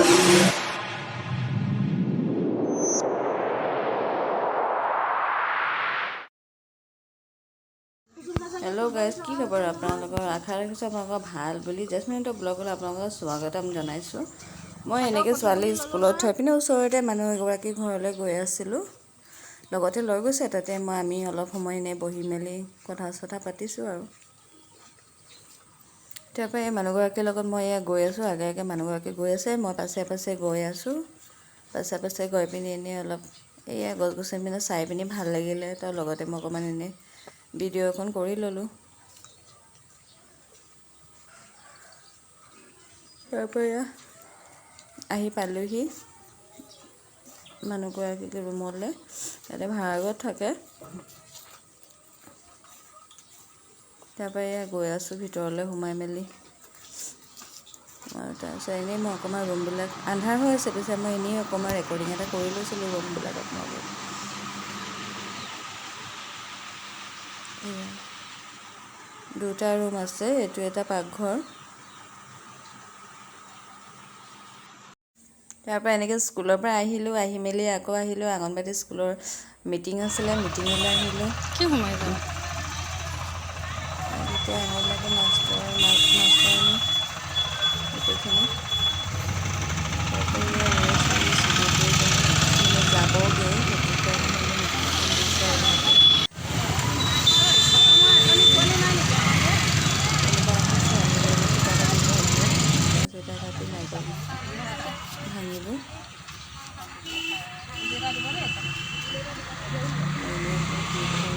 Hello guys, কি খবৰ আপোনালোকৰ? আশা ৰাখিছোঁ আপোনালোকৰ ভাল বুলি জেচমিনৰ ব্লগলৈ আপোনালোকক স্বাগতম জনাইছোঁ। মই এনেকৈ ছোৱালী স্কুলত থৈ পিনে ওচৰতে মানুহ এগৰাকী ঘৰলৈ গৈ আছিলোঁ। লগতে লৈ গৈছে, তাতে আমি অলপ সময় এনেই বহি মেলি কথা চথা পাতিছোঁ আৰু। তাৰপৰা এই মানুহগৰাকীৰ লগত মই গৈ আছোঁ, আগে আগে মানুহগৰাকী গৈ আছে, মই পাছে পাছে গৈ আছোঁ। পাছে পাছে গৈ পিনি এনেই অলপ এয়া গছ গছনি পিনে চাই পিনি ভাল লাগিলে, তাৰ লগতে মই অকণমান এনেই ভিডিঅ' এখন কৰি ল'লোঁ। তাৰপৰা আহি পালোহি মানুহগৰাকী ৰুমলৈ, তাতে ভাড়াঘৰত থাকে। তাৰপৰা গৈ আছোঁ ভিতৰলৈ সোমাই মেলি, আৰু তাৰপিছত এনেই মই অকণমান ৰুমবিলাক আন্ধাৰ হৈ আছে, পিছে মই এনেই অকণমান ৰেকৰ্ডিং এটা কৰি লৈছিলোঁ ৰুমবিলাক আপোনালোকক। দুটা ৰুম আছে, এইটো এটা পাকঘৰ। তাৰপৰা এনেকৈ স্কুলৰ পৰা আহিলোঁ, আহি মেলি আকৌ আহিলোঁ অংগনবাড়ী স্কুলৰ মিটিং আছিলে, মিটিঙলৈ আহিলোঁ। কি সোমাই গ'ল এতিয়া অংগনবাড়ী মাষ্টৰণী গোটেইখিনি। তাৰপৰা যাবগৈ, সেইটো কাৰণে মানে মিটিং এখন দিছে আৰু। ভাঙিব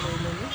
লৈ ল'লোঁ।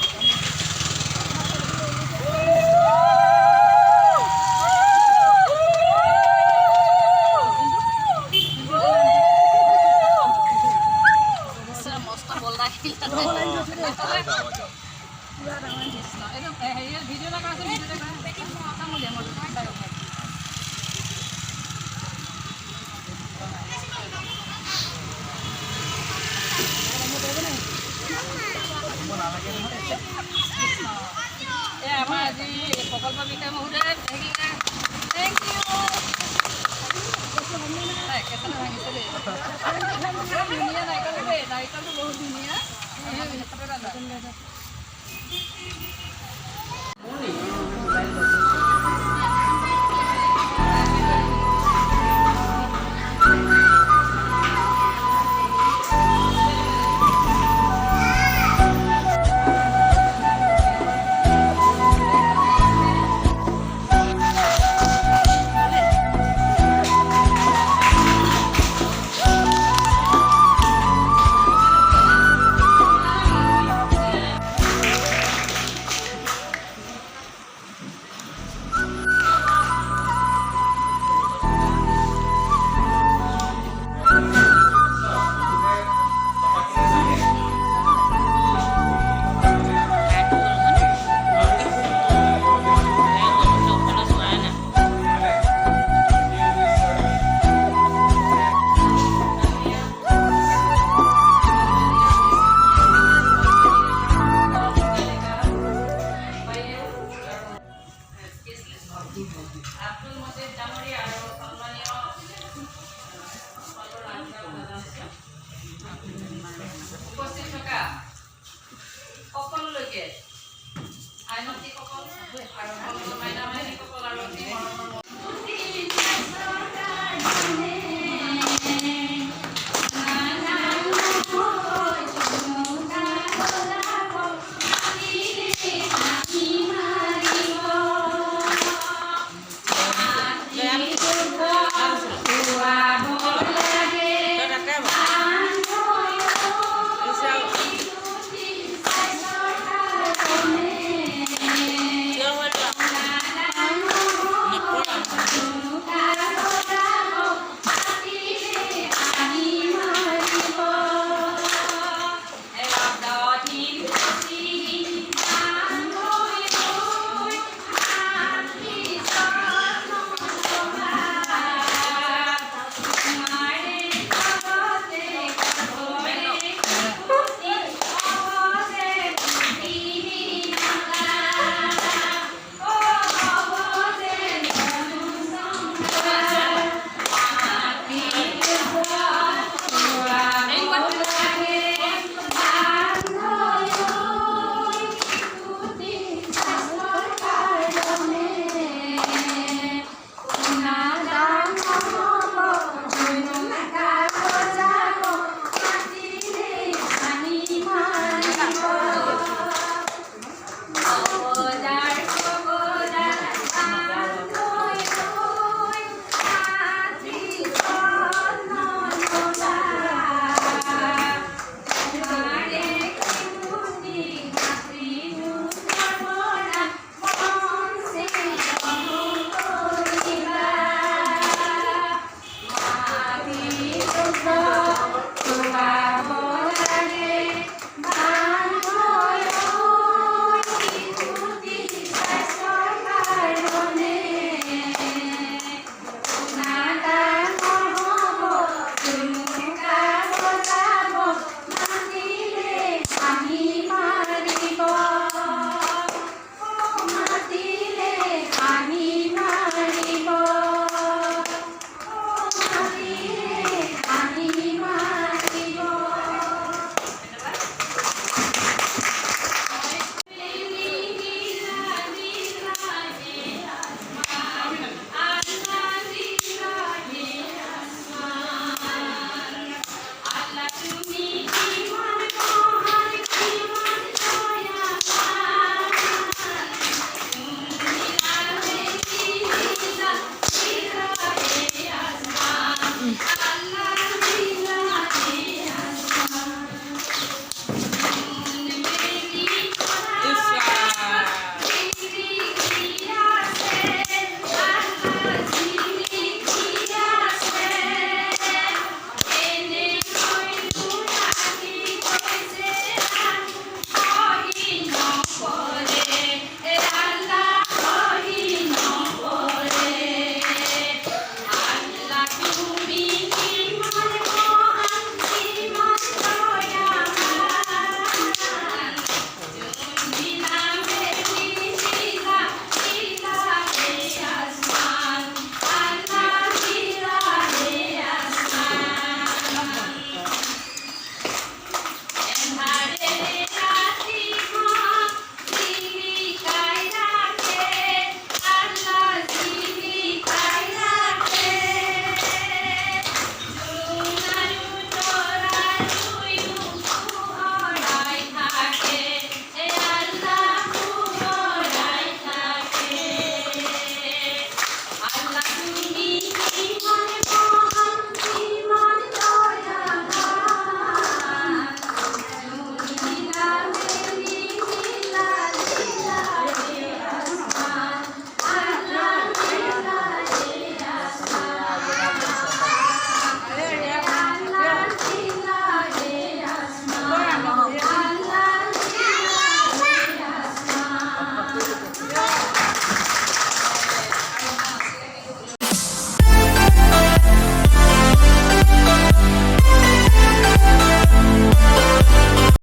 আমাৰ আজি প্ৰকল্প বিষয়ে মহোদয় থেংক ইউ। ভাঙিছে দেই, ধুনীয়া নাৰিকল দেই, নাৰিকলটো বহুত ধুনীয়া।